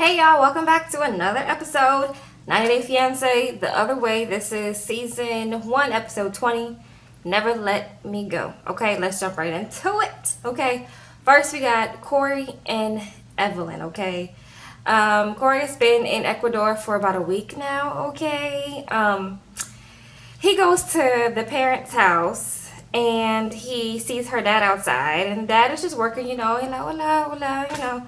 Hey y'all, welcome back to another episode. 90 Day Fiance, the other way. This is season 1, episode 20. Never let me go. Okay, let's jump right into it. Okay, first we got Corey and Evelyn. Okay, Corey has been in Ecuador for about a week now. Okay, he goes to the parents' house and he sees her dad outside, and dad is just working, hola.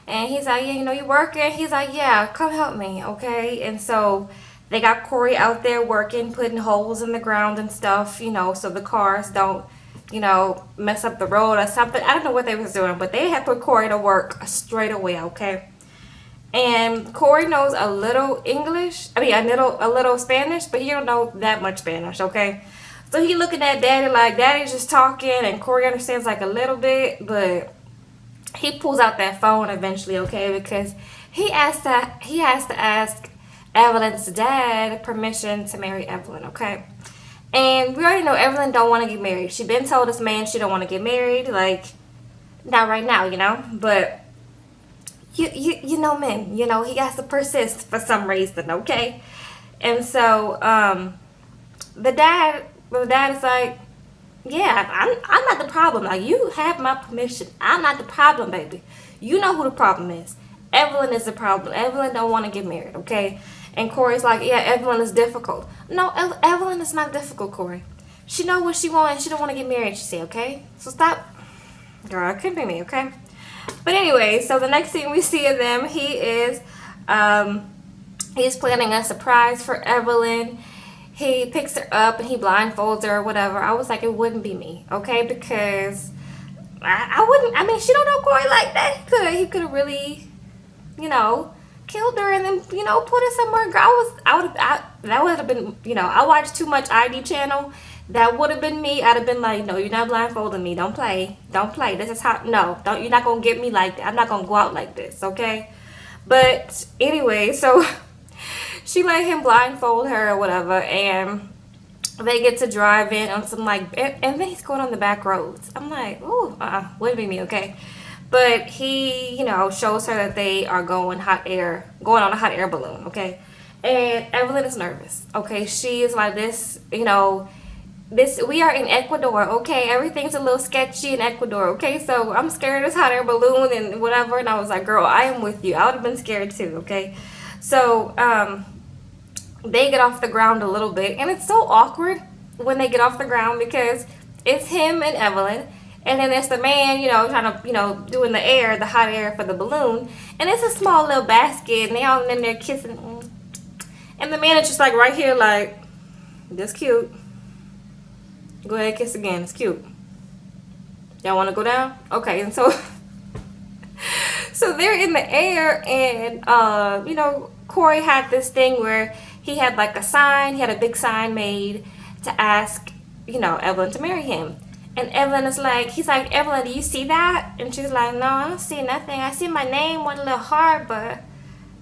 And he's like, yeah, you working? He's like, yeah, come help me, okay? And so they got Corey out there working, putting holes in the ground and stuff, so the cars don't, mess up the road or something. I don't know what they was doing, but they had put Corey to work straight away, okay? And Corey knows a little English, a little Spanish, but he don't know that much Spanish, okay? So he looking at Daddy like Daddy's just talking, and Corey understands like a little bit, but he pulls out that phone eventually, okay, because he has to ask Evelyn's dad permission to marry Evelyn, okay. And we already know Evelyn don't want to get married. She been told this man she don't want to get married, like not right now, but you know men, he has to persist for some reason, okay. And so the dad is like, yeah, I'm not the problem. Like, you have my permission. I'm not the problem, baby. You know who the problem is. Evelyn is the problem. Evelyn don't want to get married, okay? And Corey's like, yeah, Evelyn is difficult. No, Evelyn is not difficult, Corey. She know what she wants. She don't want to get married, she said, okay? So stop. Girl, it couldn't be me, okay? But anyway, so the next thing we see of them, he's planning a surprise for Evelyn. He picks her up and he blindfolds her or whatever. I was like, it wouldn't be me, okay? Because I wouldn't. I mean, she don't know Corey like that. He could have really, killed her and then put her somewhere. Girl, that would have been, I watched too much ID channel. That would have been me. I'd have been like, no, you're not blindfolding me. Don't play. This is how. No, don't. You're not gonna get me like that. I'm not gonna go out like this, okay? But anyway, so. She let him blindfold her or whatever, and they get to drive in on some and then he's going on the back roads. I'm like, ooh, wouldn't be me, okay? But he, shows her that they are going on a hot air balloon, okay? And Evelyn is nervous, okay? She is like this, we are in Ecuador, okay? Everything's a little sketchy in Ecuador, okay? So I'm scared of this hot air balloon and whatever, and I was like, girl, I am with you. I would have been scared too, okay? So, they get off the ground a little bit, and it's so awkward when they get off the ground because it's him and Evelyn, and then there's the man, trying to, doing the hot air for the balloon, and it's a small little basket, and they all in there kissing, and the man is just like right here, like, that's cute. Go ahead, kiss again. It's cute. Y'all want to go down? Okay, and so, so they're in the air, and Corey had this thing where he had like a sign, he had a big sign made to ask, Evelyn to marry him. And Evelyn is like, he's like, Evelyn, do you see that? And she's like, no, I don't see nothing. I see my name, one little heart, but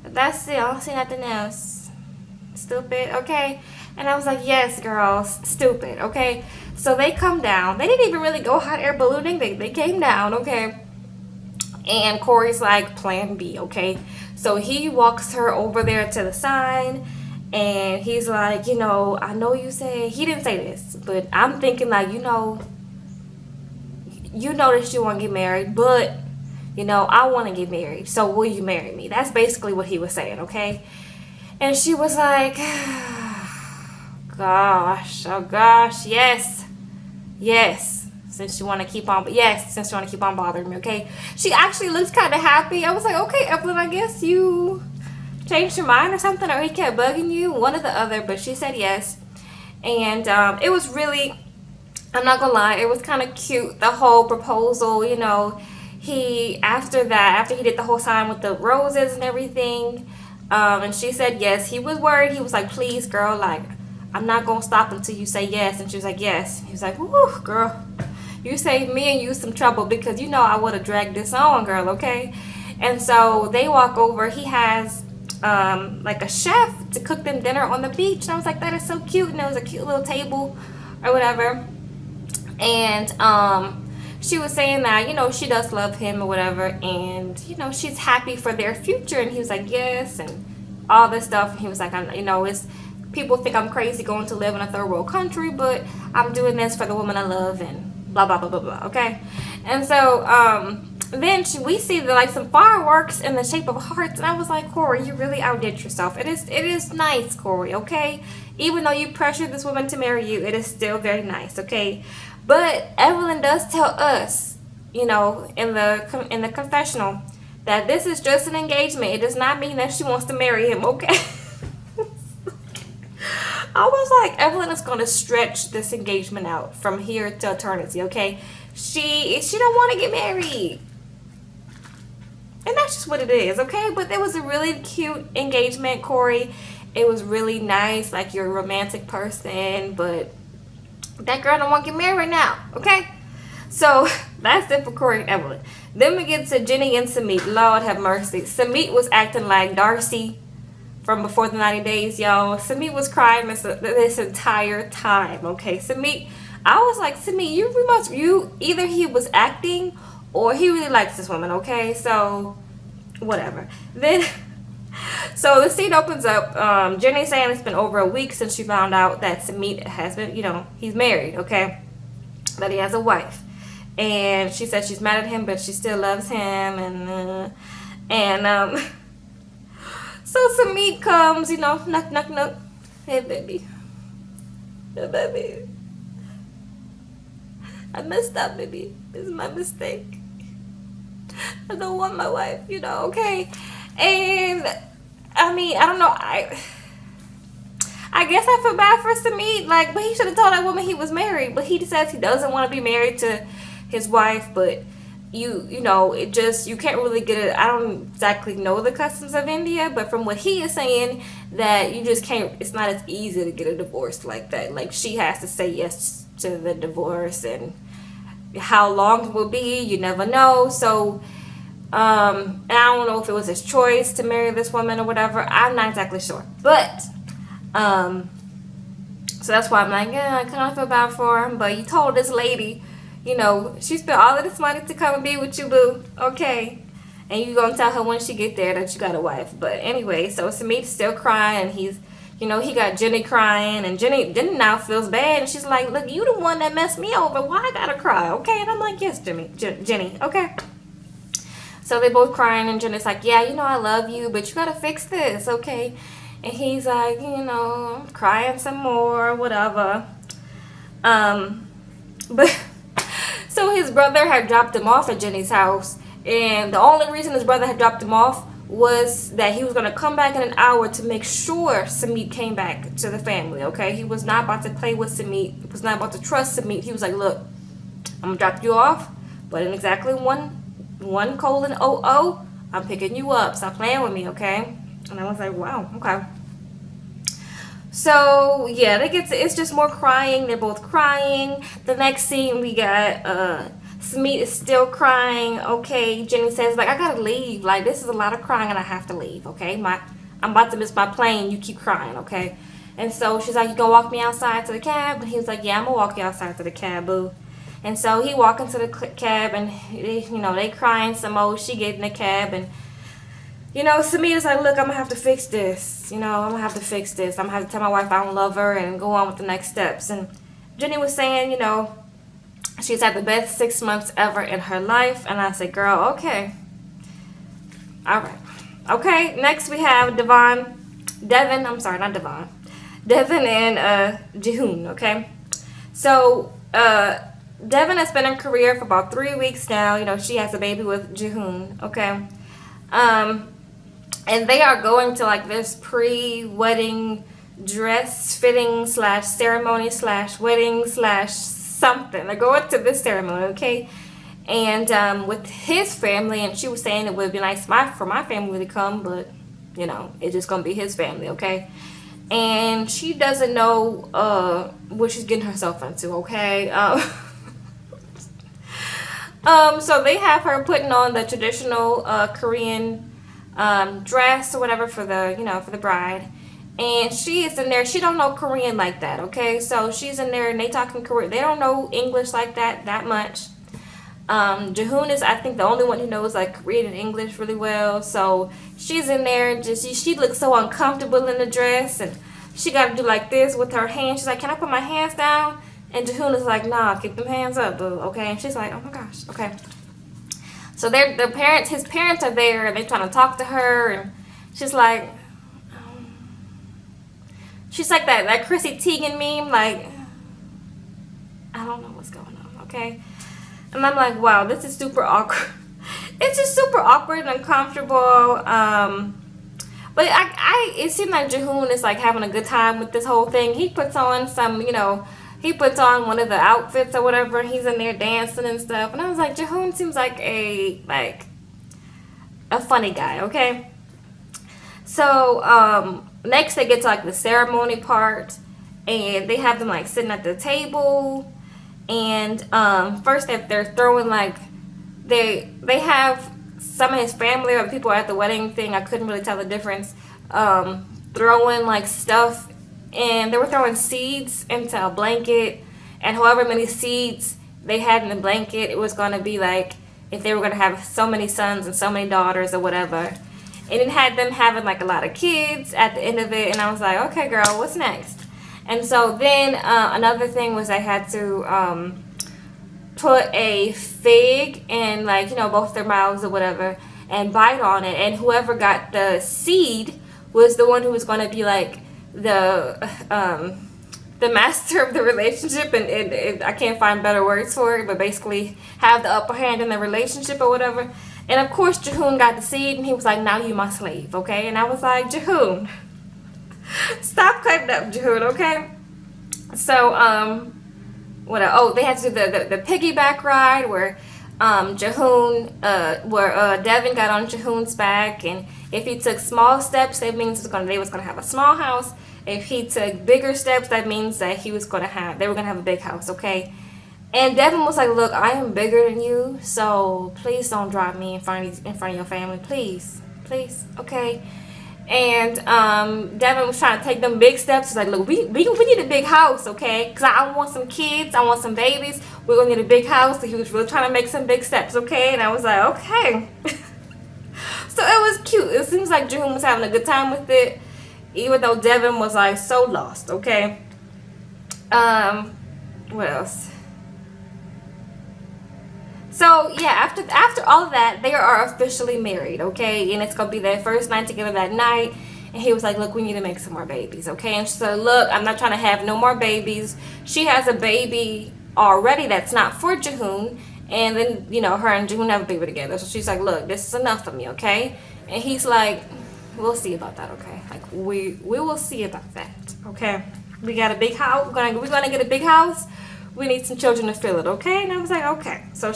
that's it. I don't see nothing else. Stupid, okay? And I was like, yes, girls, stupid, okay? So they come down. They didn't even really go hot air ballooning. They came down, okay? And Corey's like, plan B, okay? So he walks her over there to the sign, and he's like, I know you say, he didn't say this, but I'm thinking like, you know that you want to get married, but, I want to get married, so will you marry me? That's basically what he was saying, okay? And she was like, oh gosh, yes, since you want to keep on bothering me, okay? She actually looks kind of happy. I was like, okay, Evelyn, I guess you changed your mind or something, or he kept bugging you, one or the other, but she said yes. And it was really, I'm not gonna lie, it was kind of cute, the whole proposal, after he did the whole sign with the roses and everything, and she said yes. He was worried. He was like, please, girl, like, I'm not gonna stop until you say yes. And she was like, yes. He was like, whoo, girl, you saved me and you some trouble, because I would have dragged this on, girl, okay? And so they walk over. He has like a chef to cook them dinner on the beach, and I was like, that is so cute. And there was a cute little table or whatever, and she was saying that, she does love him or whatever, and, she's happy for their future. And he was like, yes, and all this stuff. And he was like, it's people think I'm crazy going to live in a third world country, but I'm doing this for the woman I love, and blah, blah, blah, blah, blah, okay? And so, then we see like some fireworks in the shape of hearts, and I was like, Corey, you really outdid yourself. It is nice, Corey, okay? Even though you pressured this woman to marry you, it is still very nice, okay? But Evelyn does tell us, in the confessional, that this is just an engagement. It does not mean that she wants to marry him, okay? I was like, Evelyn is going to stretch this engagement out from here to eternity, okay? She don't want to get married. And that's just what it is, okay? But it was a really cute engagement, Corey. It was really nice, like you're a romantic person, but that girl don't want to get married right now, okay? So that's it for Corey and Evelyn. Then we get to Jenny and Samit. Lord have mercy. Samit was acting like Darcy from Before the 90 Days, y'all. Samit was crying this entire time, okay? Samit, I was like, Samit, either he was acting or he really likes this woman, okay? So, whatever. Then, so the scene opens up. Jenny saying it's been over a week since she found out that Samit has been, he's married, okay? That he has a wife. And she said she's mad at him, but she still loves him. And so Samit comes, knock, knock, knock. Hey, baby. Hey, baby. I messed up, baby. This is my mistake. I don't want my wife, okay? And, I don't know, I guess I feel bad for Samit, but he should have told that woman he was married, but he says he doesn't want to be married to his wife, but you can't really get it. I don't exactly know the customs of India, but from what he is saying, that you just can't, it's not as easy to get a divorce like that. Like, she has to say yes to the divorce, and how long it will be, you never know. So and I don't know if it was his choice to marry this woman or whatever. I'm not exactly sure, but so that's why I'm like, yeah, I kind of feel bad for him. But you told this lady, she spent all of this money to come and be with you, boo, okay? And you gonna tell her when she get there that you got a wife. But anyway, so Samit's still crying, and he's, he got Jenny crying, and Jenny now feels bad, and she's like, look, you the one that messed me over, why I gotta cry, okay? And I'm like, yes, Jenny, okay? So they both crying, and Jenny's like, yeah, I love you, but you gotta fix this, okay? And he's like, I'm crying some more, whatever. But so his brother had dropped him off at Jenny's house, and the only reason his brother had dropped him off was that he was going to come back in an hour to make sure Samit came back to the family, okay? He was not about to play with Samit. He was not about to trust Samit. He was like, look, I'm going to drop you off, but in exactly 1:00, I'm picking you up. Stop playing with me, okay? And I was like, wow, okay. So, yeah, it's just more crying. They're both crying. The next scene, we got Samit is still crying, okay? Jenny says, I gotta leave. This is a lot of crying, and I have to leave, okay? I'm about to miss my plane. You keep crying, okay? And so she's like, you gonna walk me outside to the cab? And he was like, yeah, I'm gonna walk you outside to the cab, boo. And so he walked into the cab, and, they crying some more. She get in the cab, and Samit is like, look, I'm going to have to fix this. I'm going to have to fix this. I'm going to have to tell my wife I don't love her and go on with the next steps. And Jenny was saying, she's had the best 6 months ever in her life. And I said, girl, okay. All right. Okay, next we have Devin and Jihoon, okay? So, Devin has been in Korea for about 3 weeks now. She has a baby with Jihoon, okay? And they are going to this pre-wedding dress fitting / ceremony / wedding / something. They're going to this ceremony, okay? And with his family, and she was saying it would be nice for my family to come, but it's just gonna be his family, okay? And she doesn't know what she's getting herself into, okay? So they have her putting on the traditional Korean dress or whatever for the bride, and she is in there. She don't know Korean like that, okay? So she's in there, and they talking Korean. They don't know English like that much. Jahoon is, I think, the only one who knows like Korean and English really well. So she's in there, just she looks so uncomfortable in the dress, and she got to do like this with her hands. She's like, "Can I put my hands down?" And Jahoon is like, "Nah, keep them hands up, boo." Okay, and she's like, "Oh my gosh, okay." So his parents are there, and they're trying to talk to her, and she's like, she's like that Chrissy Teigen meme, like, I don't know what's going on, okay? And I'm like, wow, this is super awkward. It's just super awkward and uncomfortable. But it seemed like Jahoon is like having a good time with this whole thing. He puts on he puts on one of the outfits or whatever. And he's in there dancing and stuff. And I was like, Jahoon seems like a funny guy, okay? So next they get to like the ceremony part, and they have them like sitting at the table. And first they're throwing like they have some of his family or the people at the wedding thing, I couldn't really tell the difference, throwing like stuff, and they were throwing seeds into a blanket, and however many seeds they had in the blanket, it was going to be like if they were going to have so many sons and so many daughters or whatever. And it had them having like a lot of kids at the end of it, and I was like, okay girl, what's next? And so then another thing was I had to put a fig in like, both their mouths or whatever, and bite on it. And whoever got the seed was the one who was going to be like the master of the relationship. And I can't find better words for it, but basically have the upper hand in the relationship or whatever. And of course Jahoon got the seed, and he was like, now you my slave, okay? And I was like, Jahoon, stop cutting up, Jahoon, okay? So, what else? Oh, they had to do the piggyback ride where Jahoon, where Devin got on Jahoon's back, and if he took small steps, that means they was gonna have a small house. If he took bigger steps, that means that they were gonna have a big house, okay? And Devin was like, look, I am bigger than you, so please don't drop me in front of your family, please, okay? And Devin was trying to take them big steps. He's like, look, we need a big house, okay? Because I want some kids. I want some babies. We're going to need a big house. So he was really trying to make some big steps, okay? And I was like, okay. So it was cute. It seems like Jahoon was having a good time with it, even though Devin was like so lost, okay? What else? So yeah, after all of that, they are officially married, okay? And it's gonna be their first night together that night. And he was like, look, we need to make some more babies, okay? And she said, look, I'm not trying to have no more babies. She has a baby already that's not for Jahoon. And then, her and Jahoon have a baby together. So she's like, look, this is enough for me, okay? And he's like, we'll see about that, okay? Like, we will see about that, okay? We got a big house. We're gonna get a big house. We need some children to fill it, okay? And I was like, okay. So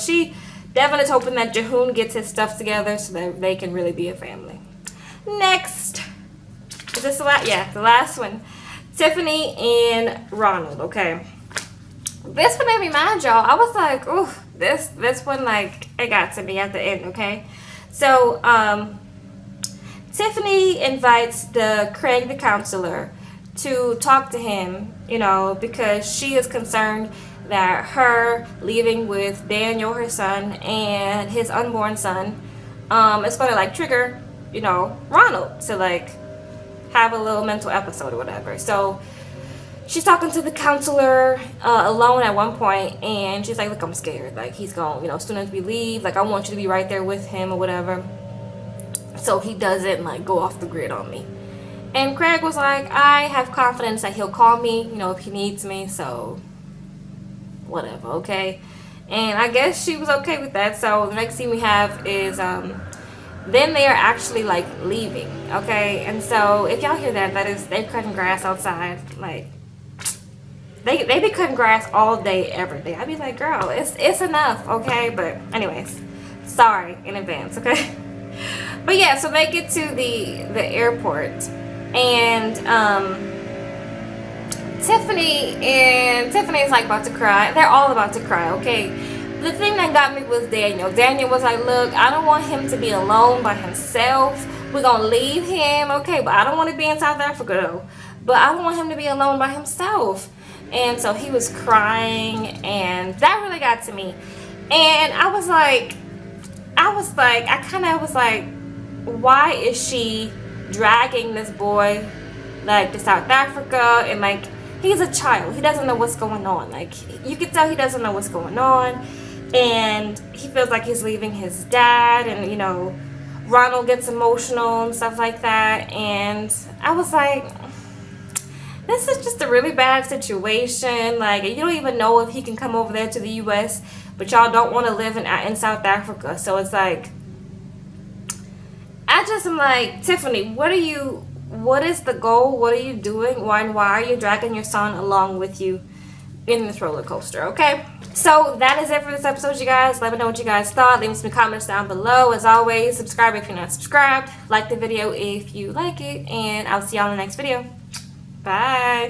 Devin is hoping that Jahoon gets his stuff together so that they can really be a family. Next. Is this the last? Yeah, the last one. Tiffany and Ronald, okay. This one made me mad, y'all. I was like, ooh, this one, like, it got to me at the end, okay? So, Tiffany invites Craig the counselor to talk to him, because she is concerned that her leaving with Daniel, her son, and his unborn son, is going to like trigger, Ronald to like have a little mental episode or whatever. So she's talking to the counselor alone at one point, and she's like, look, I'm scared. Like, he's going, as soon as we leave, like, I want you to be right there with him or whatever, so he doesn't like go off the grid on me. And Craig was like, I have confidence that he'll call me, if he needs me, so whatever, okay? And I guess she was okay with that. So the next scene we have is then they are actually like leaving, okay? And so if y'all hear that is they're cutting grass outside. Like, they be cutting grass all day, every day. I'd be like, girl, it's enough, okay? But anyways, sorry in advance, okay? But yeah, so they get to the airport, and Tiffany is like about to cry. They're all about to cry, okay? The thing that got me was Daniel. Daniel was like, look, I don't want him to be alone by himself. We're gonna leave him, okay? But I don't want to be in South Africa though. But I don't want him to be alone by himself. And so he was crying, and that really got to me. And I kind of was like, why is she dragging this boy like to South Africa? And like, he's a child, he doesn't know what's going on. Like, you can tell he doesn't know what's going on, and he feels like he's leaving his dad. And you know, Ronald gets emotional and stuff like that. And I was like, this is just a really bad situation. Like, you don't even know if he can come over there to the US, but y'all don't want to live in South Africa. So it's like, I just am like, Tiffany, what is the goal? What are you doing? Why are you dragging your son along with you in this roller coaster? Okay, so that is it for this episode, you guys. Let me know what you guys thought. Leave me some comments down below. As always, subscribe if you're not subscribed. Like the video if you like it, and I'll see y'all in the next video. Bye.